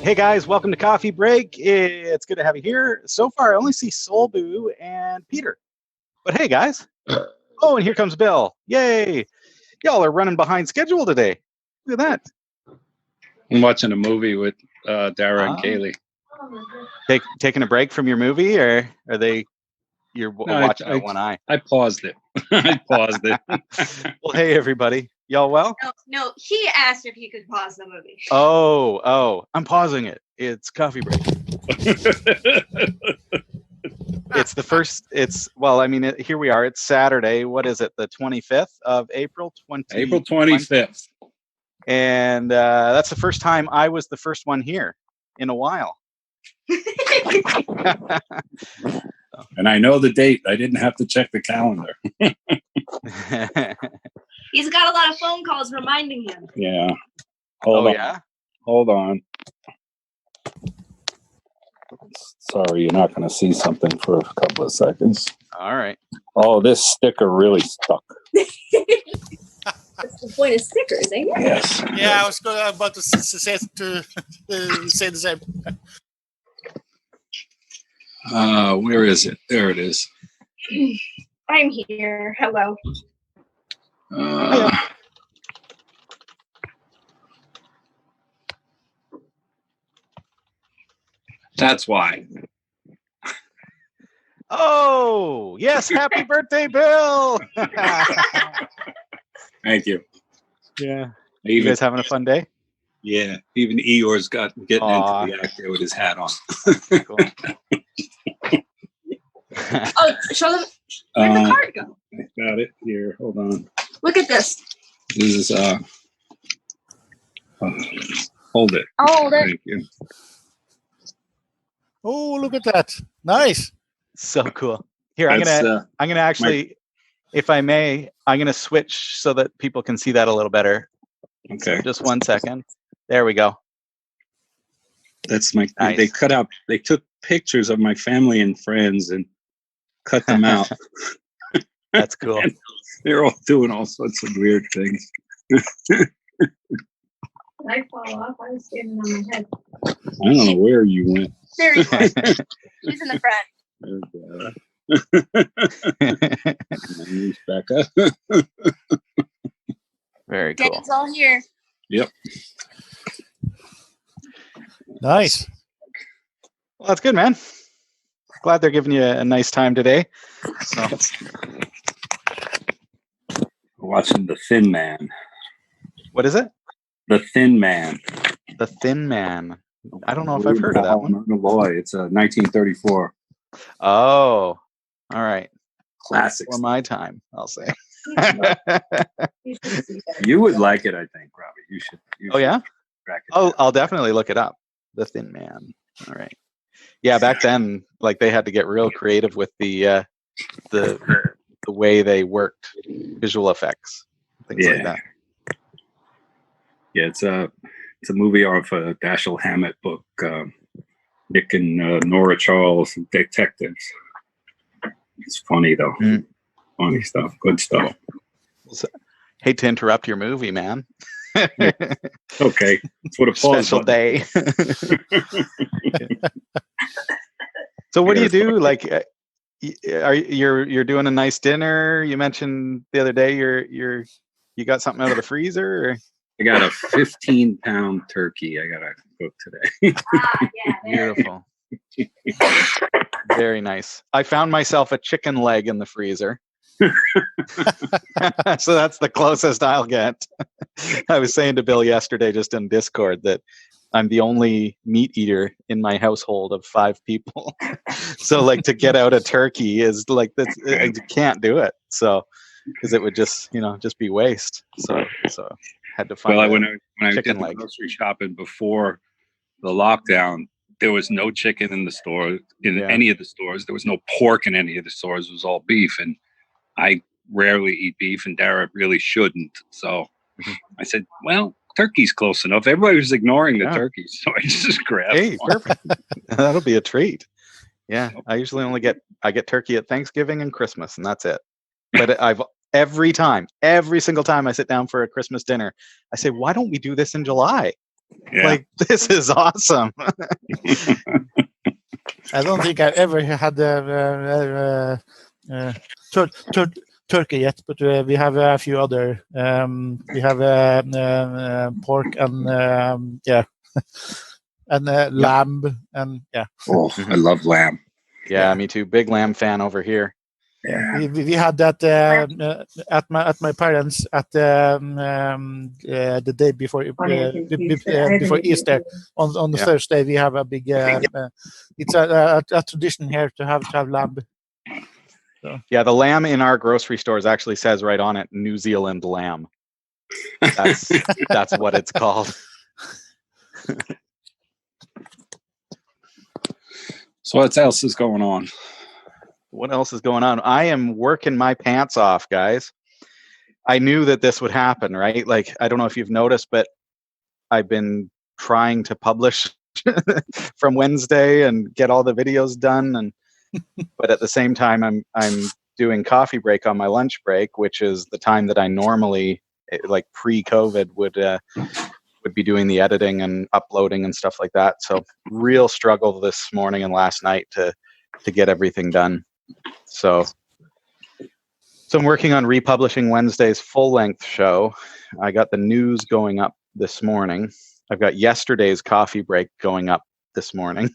Hey guys, welcome to Coffee Break. It's good to have you here. So far, I only see Solbu and Peter. But hey guys. Oh, and here comes Bill. Yay. Y'all are running behind schedule today. Look at that. I'm watching a movie with Dara and Kaylee. Taking a break from your movie, or are they? You're watching it one eye. I paused it. I paused it. Well, hey everybody. Y'all well? No. He asked if he could pause the movie. Oh, I'm pausing it. It's Coffee Break. It's the first. Here we are. It's Saturday. What is it? The 25th of April. April 25th. And that's the first time I was the first one here in a while. And I know the date. I didn't have to check the calendar. He's got a lot of phone calls reminding him. Yeah. Hold on. Yeah? Hold on. Sorry, you're not going to see something for a couple of seconds. All right. Oh, this sticker really stuck. That's the point of stickers, ain't it? Yes. Yeah, I was about to say the same. Where is it? There it is. I'm here. Hello. That's why. Oh, yes. Happy birthday, Bill. Thank you. Yeah. You guys having a fun day? Yeah. Even Eeyore's getting into the act there with his hat on. Cool. Oh, show them. Where'd the card go? I got it here. Hold on. Look at this. This is hold it. Oh, that. Thank you. Oh, look at that! Nice. So cool. Here, I'm gonna actually, if I may, I'm gonna switch so that people can see that a little better. Okay. So just 1 second. There we go. That's my. Nice. They took pictures of my family and friends and cut them out. That's cool. They're all doing all sorts of weird things. I fall off. I was standing on my head. I don't know where you went. There he was. He's in the front. He's back up. Very cool. Daddy's all here. Yep. Nice. Well, that's good, man. Glad they're giving you a nice time today. So. Watching The Thin Man. What is it? The Thin Man. The Thin Man. I don't know if I've heard of that one. Boy, it's a 1934 Oh, all right. classic. For my time, I'll say. You would like it, I think, Robbie. You should. Oh yeah. Track it Oh, down. I'll definitely look it up. The Thin Man. All right. Yeah, back then, like they had to get real creative with the way they worked visual effects, things like that. Yeah, it's a movie off a Dashiell Hammett book, Nick and Nora Charles, Detectives. It's funny though. Funny stuff. Good stuff. Hate to interrupt your movie, man. Okay, that's what a pause Special button. day. So what do you do? Like, you're doing a nice dinner? You mentioned the other day you got something out of the freezer. Or? I got a 15-pound turkey. I gotta cook today. Beautiful. Very nice. I found myself a chicken leg in the freezer. So that's the closest I'll get. I was saying to Bill yesterday, just in Discord, that I'm the only meat eater in my household of 5 people. So like to get out a turkey is like you can't do it. So because it would just be waste. So had to find. Well, when I did the leg. grocery shopping before the lockdown, there was no chicken in the store, any of the stores. There was no pork in any of the stores. It was all beef. And I rarely eat beef, and Dara really shouldn't. So I said, well, turkey's close enough. Everybody was ignoring the turkey. So I just grabbed one. Perfect. That'll be a treat. Yeah. I usually only get turkey at Thanksgiving and Christmas, and that's it. But every single time I sit down for a Christmas dinner, I say, why don't we do this in July? Yeah. Like, this is awesome. I don't think I ever had turkey yet, but we have a few other. We have pork and and lamb and Oh, I love lamb. Yeah, me too. Big lamb fan over here. Yeah. We had that at my parents at the day before before Easter on the Yeah. Thursday. We have a big. It's a tradition here to have lamb. So. Yeah, the lamb in our grocery stores actually says right on it, New Zealand lamb. That's what it's called. So what else is going on? What else is going on? I am working my pants off, guys. I knew that this would happen, right? Like, I don't know if you've noticed, but I've been trying to publish from Wednesday and get all the videos done, but at the same time, I'm doing coffee break on my lunch break, which is the time that I normally, like pre-COVID, would be doing the editing and uploading and stuff like that. So real struggle this morning and last night to get everything done. So I'm working on republishing Wednesday's full-length show. I got the news going up this morning. I've got yesterday's coffee break going up this morning.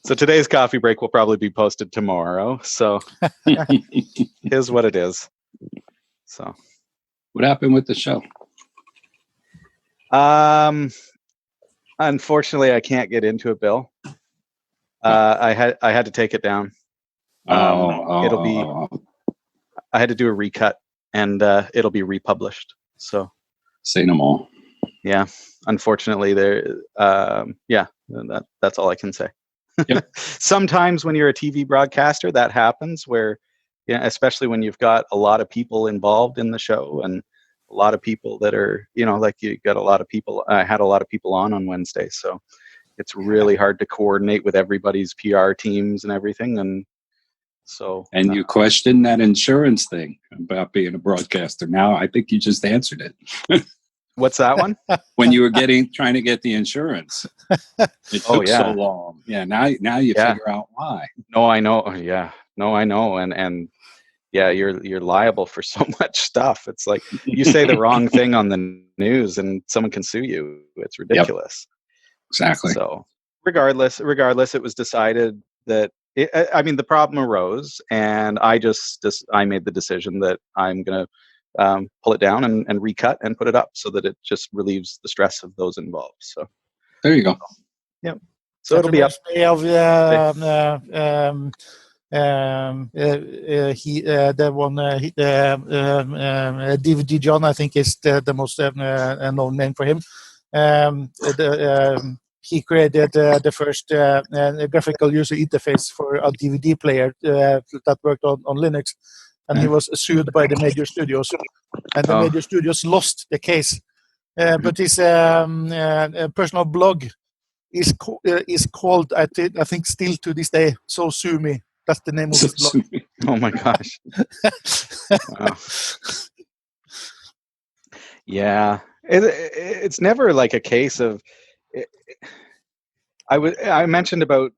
So today's coffee break will probably be posted tomorrow. So here's what it is. So what happened with the show? Unfortunately, I can't get into it, Bill. I had to take it down. It'll be. I had to do a recut, and it'll be republished. So say no more. Yeah, unfortunately, that's all I can say. Yep. Sometimes when you're a TV broadcaster, that happens where, especially when you've got a lot of people involved in the show and a lot of people that are, like you got a lot of people. I had a lot of people on Wednesday, so it's really hard to coordinate with everybody's PR teams and everything. And so, and you questioned that insurance thing about being a broadcaster. Now I think you just answered it. What's that one? When you were trying to get the insurance, it took so long. Yeah, now you figure out why. No, I know. Yeah, no, I know. And yeah, you're liable for so much stuff. It's like you say the wrong thing on the news, and someone can sue you. It's ridiculous. Yep. Exactly. So, regardless, it was decided that. The problem arose, and I made the decision that I'm gonna pull it down and recut and put it up so that it just relieves the stress of those involved. So there you go. Yeah. So it'll be up. DVD John, I think, is the most known name for him. He created the first graphical user interface for a DVD player that worked on Linux, and he was sued by the major studios, and the major studios lost the case. But his personal blog is called, I think, still to this day, So Sue Me. That's the name of his blog. Oh my gosh! Wow. Yeah, it's never like a case of. I mentioned about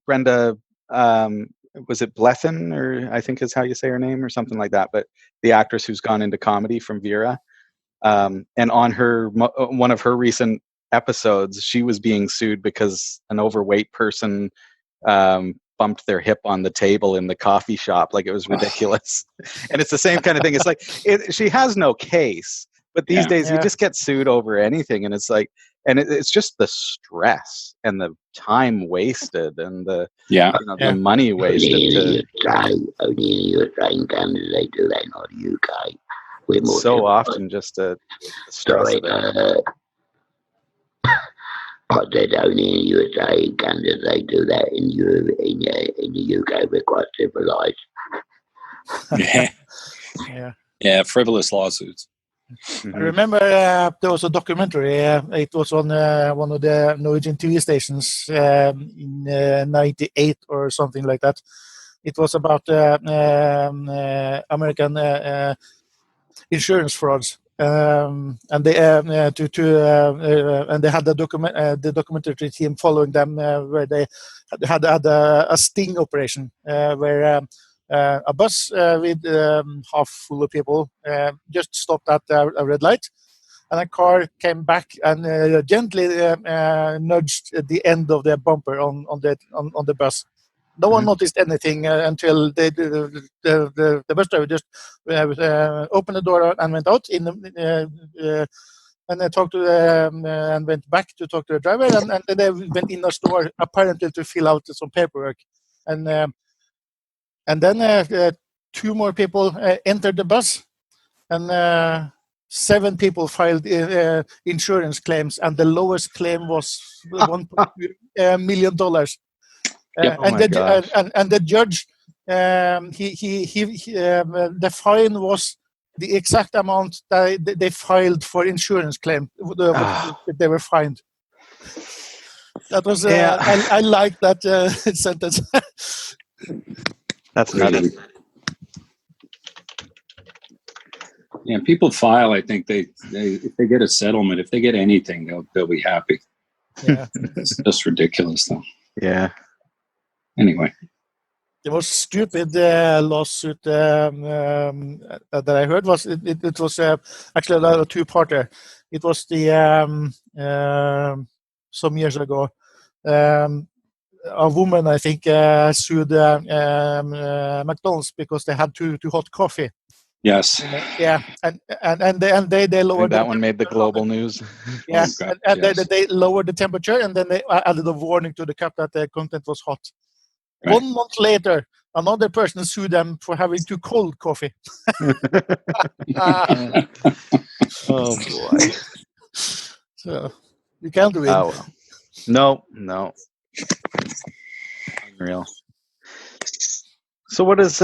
Brenda. Was it Blethyn, or I think is how you say her name, or something like that? But the actress who's gone into comedy from Vera, and on one of her recent episodes, she was being sued because an overweight person bumped their hip on the table in the coffee shop. Like, it was ridiculous. And it's the same kind of thing. It's like she has no case, but these days you just get sued over anything, and it's like. And it's just the stress and the time wasted and the the money wasted. Only your trying candidate to that, not you guy. So often just the stress of it. But that only you trying candidate do that in the UK. We're quite civilized. Yeah, frivolous lawsuits. I remember there was a documentary. It was on one of the Norwegian TV stations in '98 or something like that. It was about American insurance frauds, and they and they had the documentary team following them, where they had a sting operation, where a bus with half full of people just stopped at a red light, and a car came back and gently nudged the end of the bumper on the bus. No one noticed anything until the bus driver just opened the door and went out and I talked to and went back to talk to the driver, and then they went in the store apparently to fill out some paperwork, and then 2 more people entered the bus, and 7 people filed insurance claims, and the lowest claim was $1.2 million. Yep. And my gosh. the judge, the fine was the exact amount that they filed for insurance claim. They were fined. That was I like that sentence. That's nuts. Yeah, people file. I think they if they get a settlement, if they get anything, they'll be happy. Yeah. It's just ridiculous, though. Yeah. Anyway, The most stupid lawsuit that I heard was it was actually a 2-parter. It was some years ago. A woman, I think, sued McDonald's because they had too hot coffee. yes. Yeah, and they I lowered think that one made the global news. Yeah, Oh, God, and yes. they lowered the temperature, and then they added a warning to the cup that the content was hot. Right. 1 month later, another person sued them for having too cold coffee. Oh boy. So you can't win. Oh well. No. Unreal. So what's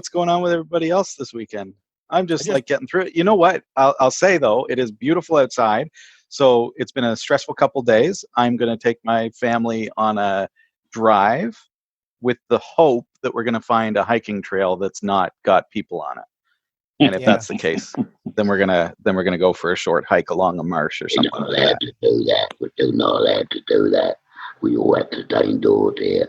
going on with everybody else this weekend? I'm just like getting through it. You know what? I'll say though, it is beautiful outside. So it's been a stressful couple days. I'm going to take my family on a drive with the hope that we're going to find a hiking trail that's not got people on it. And if that's the case, then we're gonna go for a short hike along a marsh or something. We're not allowed to do that. We're still not allowed to do that. We all have to stay indoors here.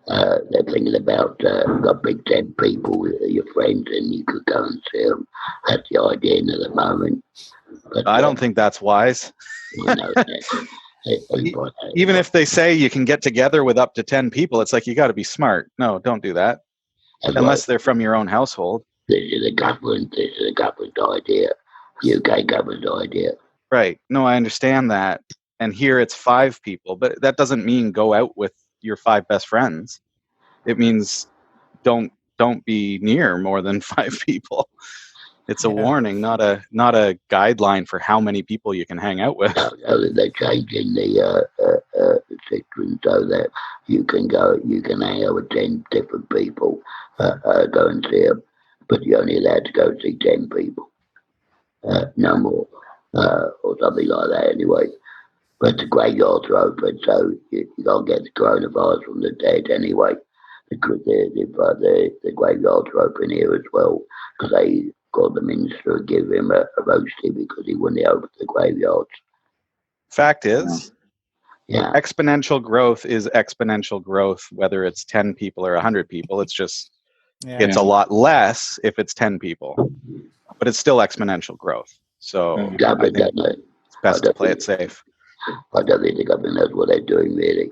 They're thinking about got big 10 people, your friends, and you could go and see them. That's the idea at the moment. But, I don't think that's wise. You know, Even if they say you can get together with up to 10 people, it's like you got to be smart. No, don't do that. Unless they're from your own household. This is the government's idea. UK government's idea. Right. No, I understand that. And here it's 5 people, but that doesn't mean go out with your 5 best friends. It means don't be near more than 5 people. It's a warning, not a guideline for how many people you can hang out with. They're changing the system so that you can hang out with 10 different people, go and see them, but you're only allowed to go see 10 people, no more, or something like that anyway. But the graveyards are open, so you can't get the coronavirus from the dead anyway. The graveyards are open here as well, because they got the minister to give him a roasting because he wouldn't open the graveyards. Fact is, exponential growth is exponential growth, whether it's 10 people or 100 people. It's just, it's a lot less if it's 10 people, but it's still exponential growth. So I think it's best to play it safe. I don't think the government knows what they're doing, really.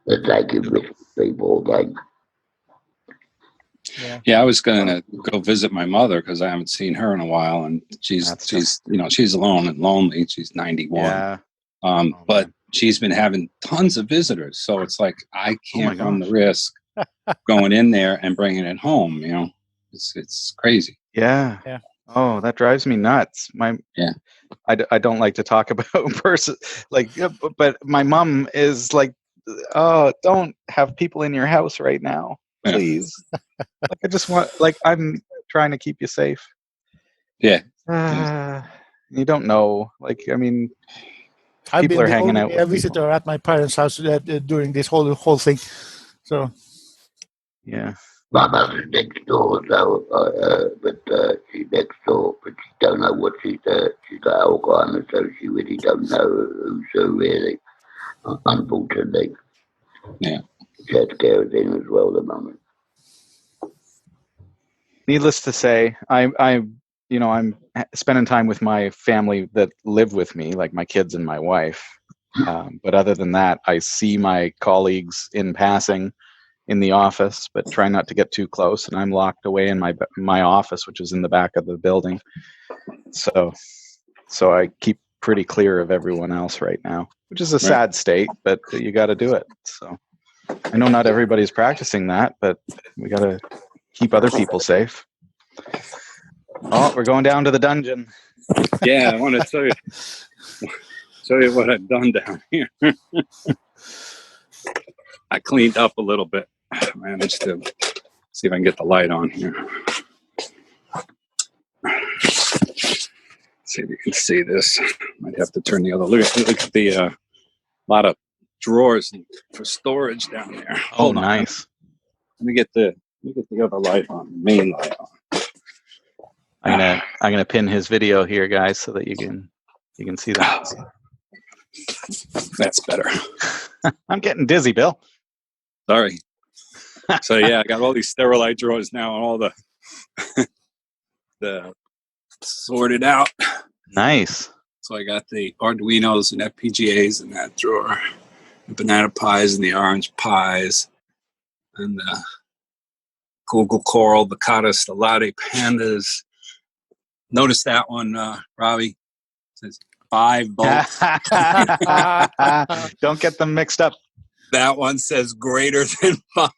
They're taking rich people again. Yeah, I was going to go visit my mother because I haven't seen her in a while, and she's alone and lonely. She's 91. Yeah. But she's been having tons of visitors, so it's like I can't run the risk going in there and bringing it home. You know, it's crazy. Yeah. Oh, that drives me nuts. I don't like to talk about but my mom is like, oh, don't have people in your house right now, please. Like I just want, I'm trying to keep you safe. Yeah. You don't know. I mean, I've people been are hanging out with a visitor at my parents' house during this whole thing. So. Yeah. My mother's next door, so but she's next door, but she don't know what she's got Alzheimer's, so she really don't know who's who really. Unfortunately, Yeah. She has to care of him as well at the moment. Needless to say, I'm spending time with my family that live with me, like my kids and my wife. But other than that, I see my colleagues in passing in the office, but try not to get too close. And I'm locked away in my office, which is in the back of the building. So I keep pretty clear of everyone else right now, which is a sad state, but you got to do it. So I know not everybody's practicing that, but we got to keep other people safe. Oh, we're going down to the dungeon. Yeah, I want to show you what I've done down here. I cleaned up a little bit. I managed to see if I can get the light on here. See if you can see this. Might have to turn the other. Look at the lot of drawers for storage down there. Oh, nice. Let me get the other light on, the main light on. I'm gonna pin his video here, guys, so that you can see that. That's better. I'm getting dizzy, Bill. Sorry. So yeah, I got all these Sterilite drawers now, and all the sorted out. Nice. So I got the Arduinos and FPGAs in that drawer, the banana pies and the orange pies, and the Google Coral, the Kata Stellati pandas. Notice that one, Robbie. It says 5 volts. Don't get them mixed up. That one says greater than 5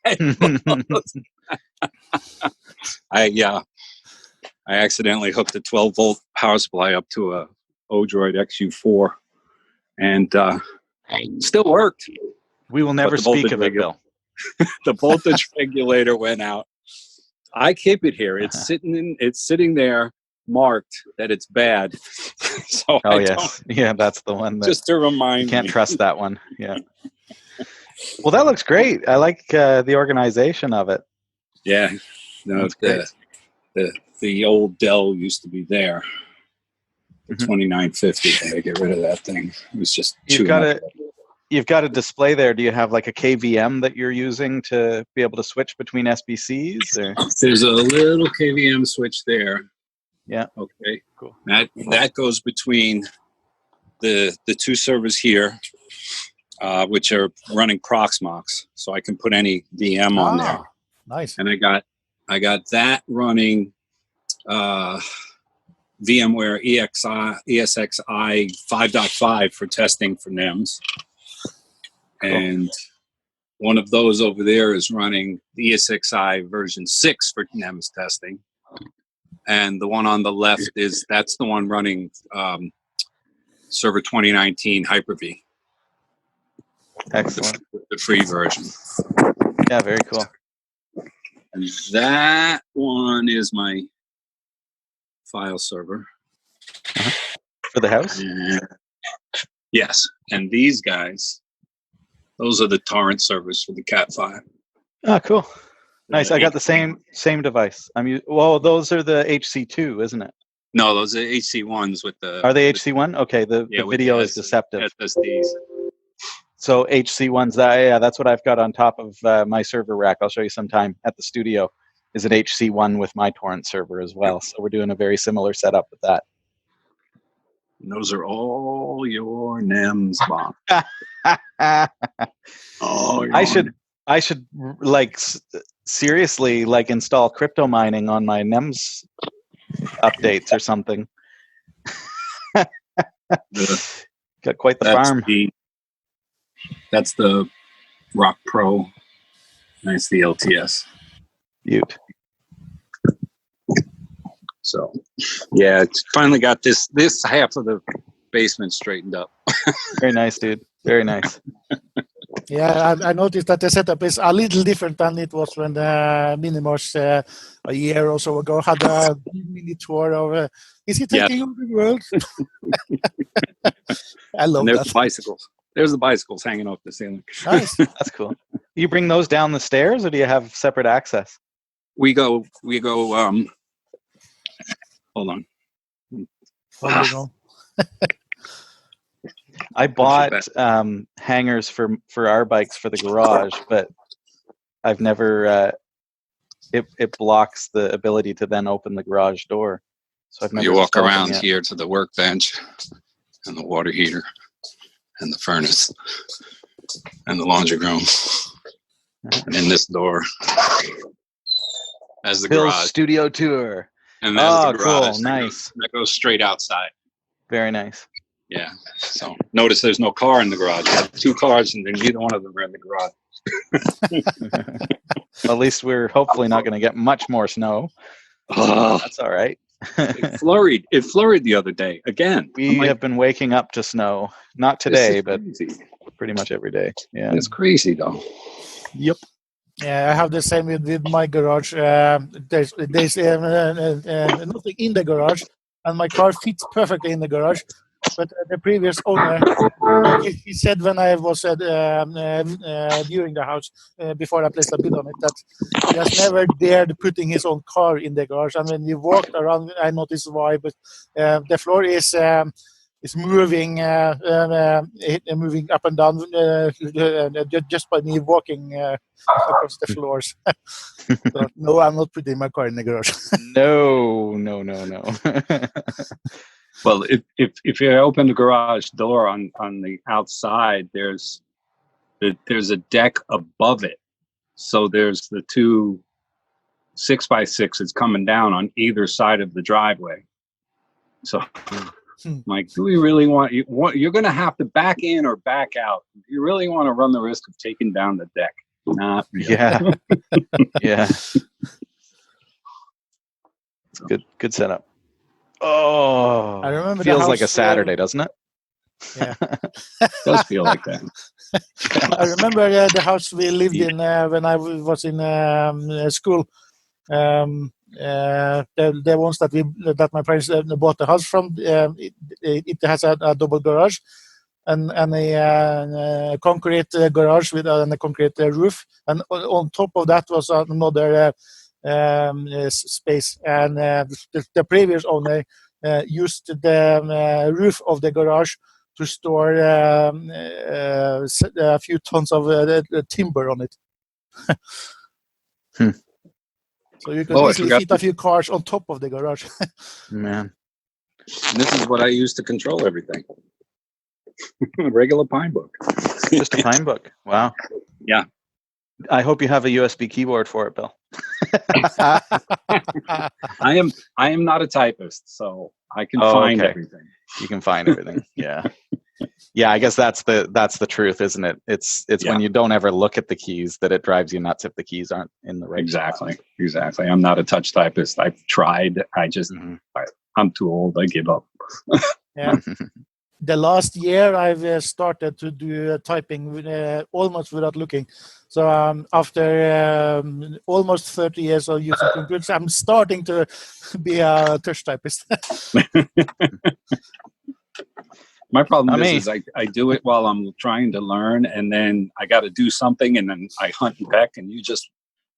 volts. I accidentally hooked a 12-volt power supply up to a Odroid XU4, and still worked. We will never speak of it, Bill. The voltage regulator went out. I keep it here. It's sitting there, marked that it's bad. So that's the one. Just to remind you can't trust that one. Yeah. Well, that looks great. I like the organization of it. Yeah. No, it's great. The old Dell used to be there. The 2950. I had to get rid of that thing. It was just You've got a display there. Do you have like a KVM that you're using to be able to switch between SBCs? Or? There's a little KVM switch there. Yeah. Okay. Cool. That goes between the two servers here, which are running Proxmox, so I can put any VM on there. Nice. And I got that running VMware ESXi 5.5 for testing for NEMS. And one of those over there is running the ESXi version 6 for NEMS testing. And the one on the left that's the one running Server 2019 Hyper-V. Excellent. The free version. Yeah, very cool. And that one is my file server. For the house? Yes. And these guys, those are the torrent servers for the Cat5. Oh, cool. Nice. I got the same device. Those are the HC2, isn't it? No, those are HC1s with the... Are they HC1? Okay, the video is deceptive. SSDs. So HC1s, that's what I've got on top of my server rack. I'll show you sometime at the studio. Is an HC1 with my torrent server as well. So we're doing a very similar setup with that. And those are all your NEMS bombs. I should seriously install crypto mining on my NEMS updates or something. Got quite the farm. That's the Rock Pro. That's the LTS. Ute. So, yeah, it's finally got this half of the basement straightened up. Very nice, dude. Very nice. Yeah, I noticed that the setup is a little different than it was when Minimosh a year or so ago had a mini tour of. Is he taking over the world? I love and there's that. The bicycles. There's the bicycles hanging off the ceiling. Nice. That's cool. You bring those down the stairs, or do you have separate access? we go. Hold on. Holding on. I bought hangers for our bikes for the garage, but I've never. It blocks the ability to then open the garage door, so I've never. You walk installed them around yet. here to the workbench, and the water heater, and the furnace, and the laundry room, and in this door, as the Bill's garage. studio tour. And there's the garage cool, nice. that goes straight outside. Very nice. Yeah. So notice there's no car in the garage. I have 2 cars, and neither one of them are in the garage. Well, at least we're hopefully not going to get much more snow. Oh, That's all right. it flurried the other day again. We have been waking up to snow. Not today, but pretty much every day. Yeah. It's crazy though. Yep. Yeah, I have the same with my garage. There's nothing in the garage, and my car fits perfectly in the garage. But the previous owner, he said when I was viewing the house before I placed a bid on it, that he has never dared putting his own car in the garage. And when we walked around, I noticed why. But the floor is moving, moving up and down just by me walking across the floors. So, no, I'm not putting my car in the garage. No. Well, if you open the garage door on the outside, there's a deck above it. So there's the 2 6x6s coming down on either side of the driveway. So like, do we really you're going to have to back in or back out? Do you really want to run the risk of taking down the deck? Not really. Yeah. Yeah. Good setup. Oh, I remember feels the like a house, Saturday, doesn't it? Yeah. It does feel like that. I remember the house we lived in when I was in school. The ones that my parents bought the house from, it has a double garage and a concrete garage with a concrete roof, and on top of that was another space. And the previous owner used the roof of the garage to store a few tons of timber on it. So you could easily fit a few cars on top of the garage. Man. And this is what I use to control everything. A regular Pine Book. Just a Pine Book. Wow. Yeah. I hope you have a USB keyboard for it, Bill. I am not a typist, so I can find everything. You can find everything. Yeah. Yeah, I guess that's the truth, isn't it? It's when you don't ever look at the keys that it drives you nuts if the keys aren't in the right spot. Exactly. I'm not a touch typist. I've tried. I just I'm too old. I give up. Yeah. The last year I've started to do typing almost without looking. So after almost 30 years of using computers, I'm starting to be a touch typist. My problem is I do it while I'm trying to learn, and then I got to do something, and then I hunt and peck, and you just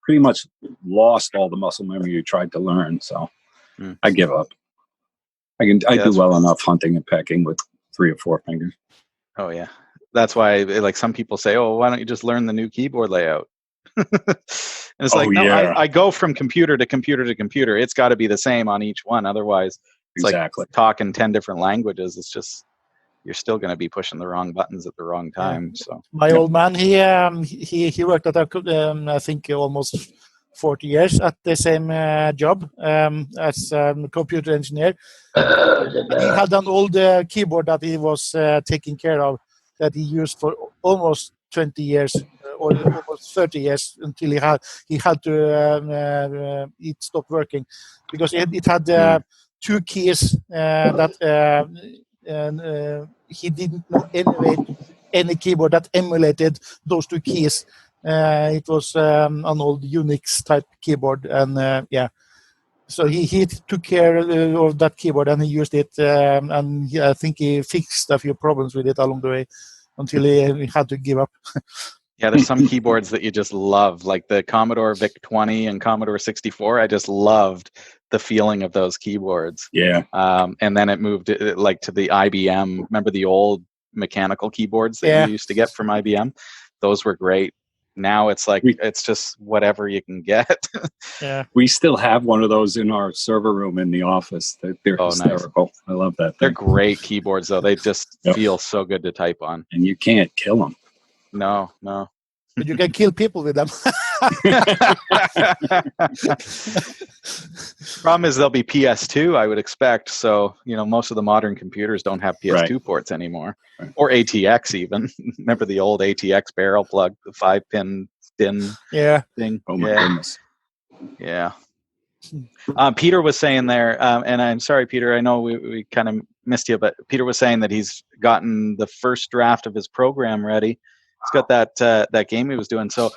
pretty much lost all the muscle memory you tried to learn. So I give up. I do well enough hunting and pecking with 3 or 4 fingers. Oh yeah, that's why like some people say, "Oh, why don't you just learn the new keyboard layout?" And it's I go from computer to computer to computer. It's got to be the same on each one, otherwise it's like talking 10 different languages. It's just you're still going to be pushing the wrong buttons at the wrong time. So my old man, he worked at I think almost 40 years at the same job as a computer engineer. He had an old keyboard that he was taking care of that he used for almost 20 years or almost 30 years until he had to it stopped working because it had 2 keys that he didn't know any keyboard that emulated those 2 keys. It was an old Unix type keyboard, and so he took care of that keyboard and he used it, and I think he fixed a few problems with it along the way until he had to give up. Yeah, there's some keyboards that you just love, like the Commodore VIC-20 and Commodore 64. I just loved the feeling of those keyboards. Yeah. And then it moved like to the IBM. Remember the old mechanical keyboards that you used to get from IBM? Those were great. Now it's like it's just whatever you can get. Yeah. We still have one of those in our server room in the office. They're hysterical. Nice. I love that thing. They're great keyboards, though. They just feel so good to type on. And you can't kill them. No. But you can kill people with them. Problem is they'll be PS2, I would expect. So, most of the modern computers don't have PS2 ports anymore. Right. Or ATX even. Remember the old ATX barrel plug, the 5-pin thin thing? Oh my goodness. Yeah. Peter was saying there, and I'm sorry, Peter, I know we kind of missed you, but Peter was saying that he's gotten the first draft of his program ready. He's got that game he was doing. So,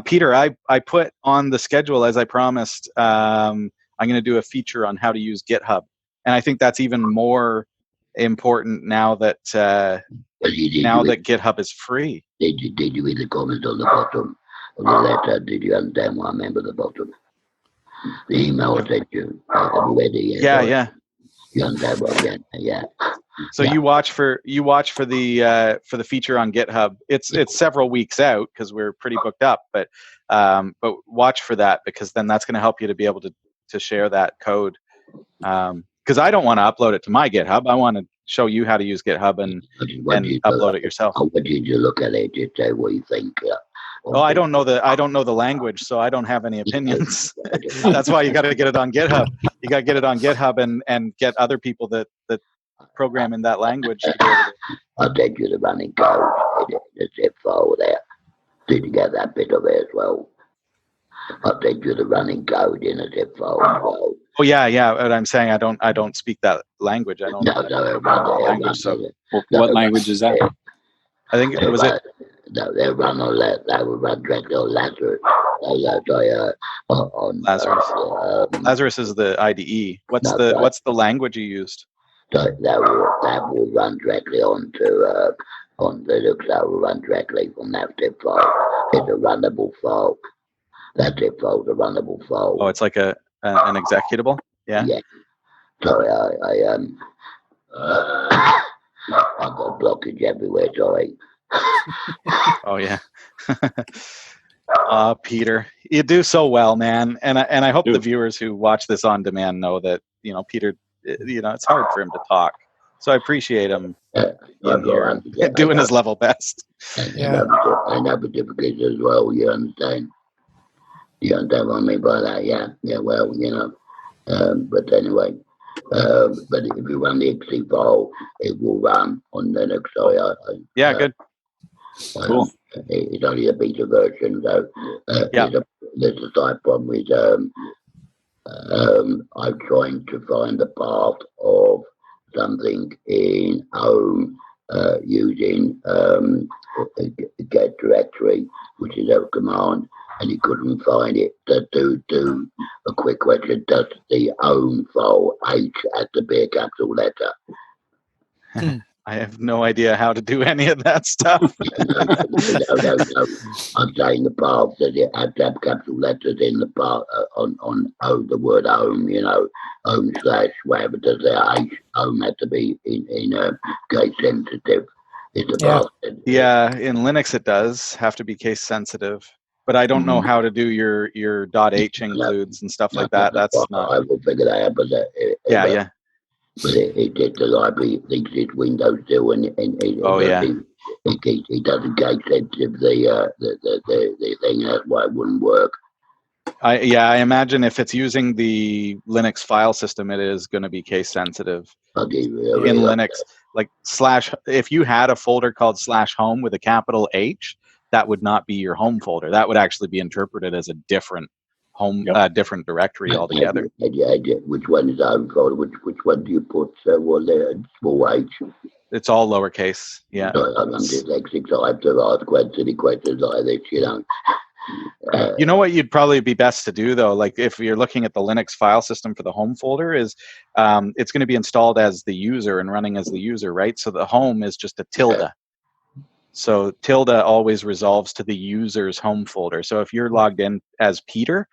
Peter, I put on the schedule, as I promised, I'm going to do a feature on how to use GitHub. And I think that's even more important now that GitHub is free. Did you read the comment on the bottom of the letter? Did you understand what I meant at the bottom? The email I sent you. Have you read it yet? Yeah. You understand what I meant? Yeah. So you watch for the feature on GitHub. It's several weeks out because we're pretty booked up, but watch for that, because then that's going to help you to be able to share that code. Because I don't want to upload it to my GitHub. I want to show you how to use GitHub and upload it yourself. What did you look at it? Just say what you think. I don't know the language, so I don't have any opinions. That's why you got to get it on GitHub. You got to get it on GitHub and get other people that program in that language. I'll take you the running code in the zip file there. Did you get that bit of it as well? I'll take you the running code in a zip file as well. Oh yeah. But I'm saying I don't speak that language. I don't. What language is that? I think it was it. They run on that. They will run directly on Lazarus. On Lazarus. Lazarus is the IDE. What's the language you used? So that will run directly on Linux. That will run directly from that zip file. It's a runnable file. That zip file is a runnable file. Oh, it's like an executable. Yeah. Yeah. Sorry, I've got blockage everywhere. Sorry. Oh yeah. Peter, you do so well, man, and I hope the viewers who watch this on demand know that Peter, it's hard for him to talk, so I appreciate him doing his level best. I have a difficulty as well. You understand? You understand what I mean by that? Yeah. Well, but anyway. But if you run the exe file, it will run on Linux. Good. Cool. It's only a beta version, so there's a side problem with I'm trying to find the path of something in home using a get directory, which is a command, and he couldn't find it. To do a quick question, does the home file H have to be a capital letter? I have no idea how to do any of that stuff. No. I'm saying the path that it had to have capital letters in the part on the word home, home / whatever. Does the H home have to be in a case sensitive? Yeah, in Linux it does have to be case sensitive, but I don't know how to do your .h includes and stuff like that. That's not. I will figure that out, but yeah. But it the library thinks it's Windows still, and it doesn't case sensitive the thing. That's why it wouldn't work. I imagine if it's using the Linux file system, it is going to be case sensitive. In Linux, like if you had a folder called /home with a capital H, that would not be your home folder. That would actually be interpreted as a different home, different directory altogether. Which one is home folder? Which one do you put small h? It's all lowercase. Yeah. I'm dyslexic, so I have to ask quite silly questions like this, You know what you'd probably be best to do, though, like if you're looking at the Linux file system for the home folder, is it's going to be installed as the user and running as the user, right? So the home is just a tilde. So tilde always resolves to the user's home folder. So if you're logged in as Peter,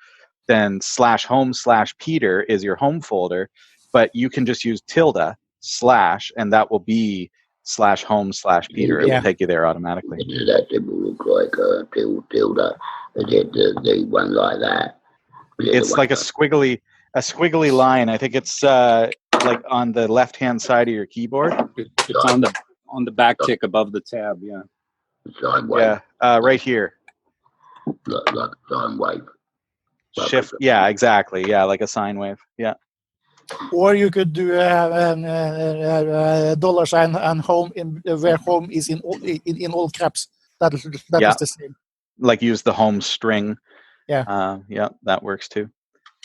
then /home/Peter is your home folder, but you can just use tilde/ and that will be /home/Peter. It will take you there automatically. That it will look like tilde. The one like that. It's like a squiggly line. I think it's like on the left-hand side of your keyboard. It's on the back tick above the tab. Yeah. Yeah, right here. Like a sine wave. Shift. Yeah, exactly. Yeah, like a sine wave. Yeah. Or you could do $sign and home where home is in all caps. That is the same. Like use the home string. Yeah. Yeah, that works too.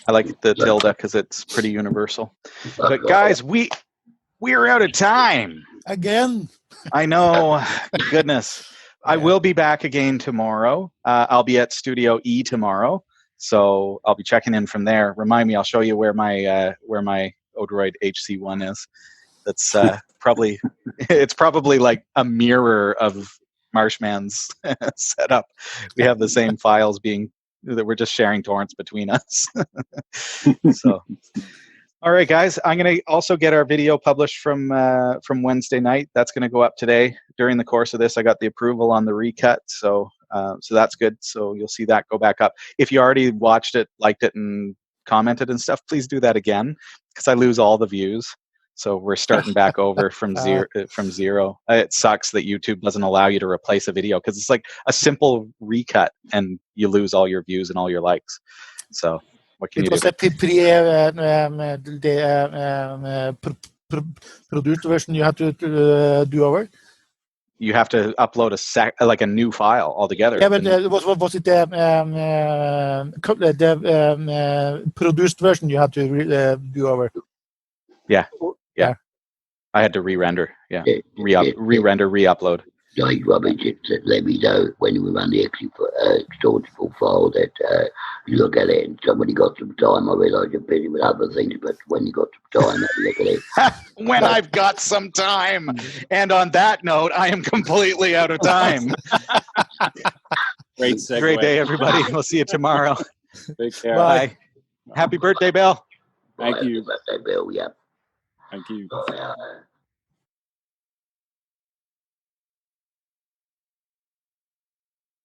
I like the tilde because it's pretty universal. But guys, we're out of time. Again. I know. Goodness. I will be back again tomorrow. I'll be at Studio E tomorrow, so I'll be checking in from there. Remind me, I'll show you where my Odroid HC1 is. That's probably like a mirror of MarshMan's setup. We have the same files that we're just sharing torrents between us. So. All right, guys. I'm going to also get our video published from Wednesday night. That's going to go up today. During the course of this, I got the approval on the recut, so that's good. So you'll see that go back up. If you already watched it, liked it, and commented and stuff, please do that again, because I lose all the views. So we're starting back over from zero. It sucks that YouTube doesn't allow you to replace a video, because it's like a simple recut, and you lose all your views and all your likes. So. What can you do? It was the produced version you have to do over. You have to upload a new file altogether. Yeah, but was it the produced version you had to do over? Yeah. I had to re-render. Yeah, re-render, re-upload. Like Robbie just let me know when we run the exportable file that you look at it, and somebody got some time. I realise you're busy with other things, but when you got some time, look at it. When I've got some time. And on that note, I am completely out of time. Great segue. Great day, everybody. We'll see you tomorrow. Take care. Bye. Happy birthday, Bill. Thank you. Birthday, Bill. Yeah. Thank you. Bye.